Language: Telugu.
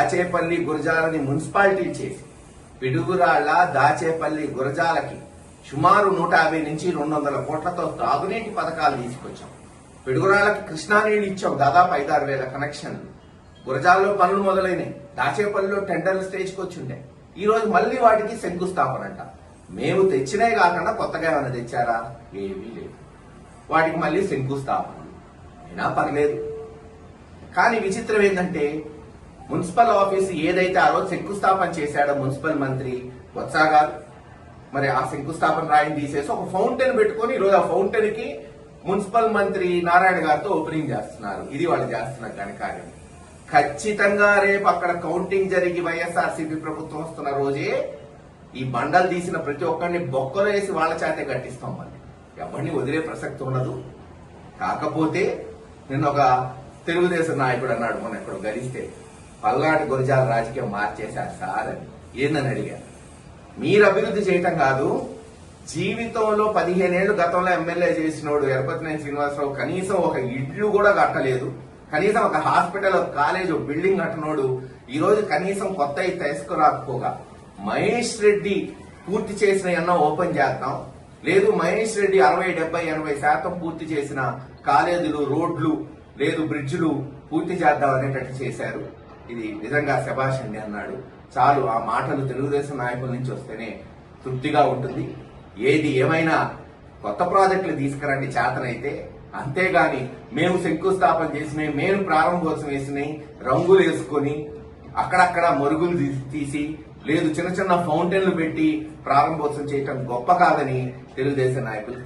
దాచేపల్లి గురజాలని మున్సిపాలిటీ చేసి పిడుగురాళ్ల దాచేపల్లి గురజాలకి సుమారు 150 నుంచి 200 కోట్లతో తాగునీటి పథకాలు తీసుకొచ్చాం. పిడుగురాళ్లకి కృష్ణా నీళ్లు ఇచ్చాం, దాదాపు 5-6 వేల కనెక్షన్లు. గురజాలలో పనులు మొదలైనవి. దాచేపల్లిలో టెండర్లు స్టేజ్కి వచ్చిండే. ఈ రోజు మళ్లీ వాటికి శంకుస్థాపన అంట. మేము తెచ్చినే కాకుండా కొత్తగా ఏమైనా తెచ్చారా? ఏమీ లేదు. వాటికి మళ్లీ శంకుస్థాపన అయినా పర్లేదు. కానీ విచిత్రం ఏంటంటే మున్సిపల్ ఆఫీసు ఏదైతే ఆ రోజు శంకుస్థాపన చేశాడో మున్సిపల్ మంత్రి బొత్స గారు, మరి ఆ శంకుస్థాపన రాయిని తీసేసి ఒక ఫౌంటైన్ పెట్టుకుని ఈరోజు ఆ ఫౌంటైన్ కి మున్సిపల్ మంత్రి నారాయణ గారితో ఓపెనింగ్ చేస్తున్నారు. ఇది వాళ్ళు చేస్తున్న ఘనకార్యం. ఖచ్చితంగా రేపు అక్కడ కౌంటింగ్ జరిగి వైఎస్ఆర్సీపీ ప్రభుత్వం వస్తున్న రోజే ఈ బండలు తీసిన ప్రతి ఒక్కరిని బొక్కలు వేసి వాళ్ళ చేతే కట్టిస్తాం. మళ్ళీ ఎవరిని వదిలే ప్రసక్తి ఉండదు. కాకపోతే నిన్న ఒక తెలుగుదేశం నాయకుడు అన్నాడు, మొన్న ఎక్కడో గరిస్తే పల్నాటి గురజాల రాజకీయం మార్చేశారు సార్ అని. ఏందని అడిగారు. మీరు అభివృద్ధి చేయటం కాదు, జీవితంలో 15 ఏళ్లు గతంలో ఎమ్మెల్యే చేసినోడు ఎరపతినేని శ్రీనివాసరావు కనీసం ఒక ఇల్లు కూడా కట్టలేదు, కనీసం ఒక హాస్పిటల్, ఒక కాలేజ్, ఒక బిల్డింగ్ కట్టనోడు ఈ రోజు కనీసం కొత్త తీసుకురాకపోగా మహేష్ రెడ్డి పూర్తి చేసిన ఎన్నో ఓపెన్ చేద్దాం, లేదు మహేష్ రెడ్డి 60, 70, 80% పూర్తి చేసిన కాలేజీలు, రోడ్లు, లేదు బ్రిడ్జ్లు పూర్తి చేద్దాం అనేటట్టు చేశారు. ఇది నిజంగా శభాష్ అండి అన్నాడు. చాలు, ఆ మాటలు తెలుగుదేశం నాయకుల నుంచి వస్తేనే తృప్తిగా ఉంటుంది. ఏది ఏమైనా కొత్త ప్రాజెక్టులు తీసుకురండి చేతనైతే, అంతేగాని మేము శంకుస్థాపన చేసినాయి, మేము ప్రారంభోత్సవం వేసినాయి, రంగులు వేసుకొని అక్కడక్కడ మరుగులు తీసి, లేదు చిన్న చిన్న ఫౌంటైన్లు పెట్టి ప్రారంభోత్సవం చేయటం గొప్ప కాదని తెలుగుదేశం నాయకులు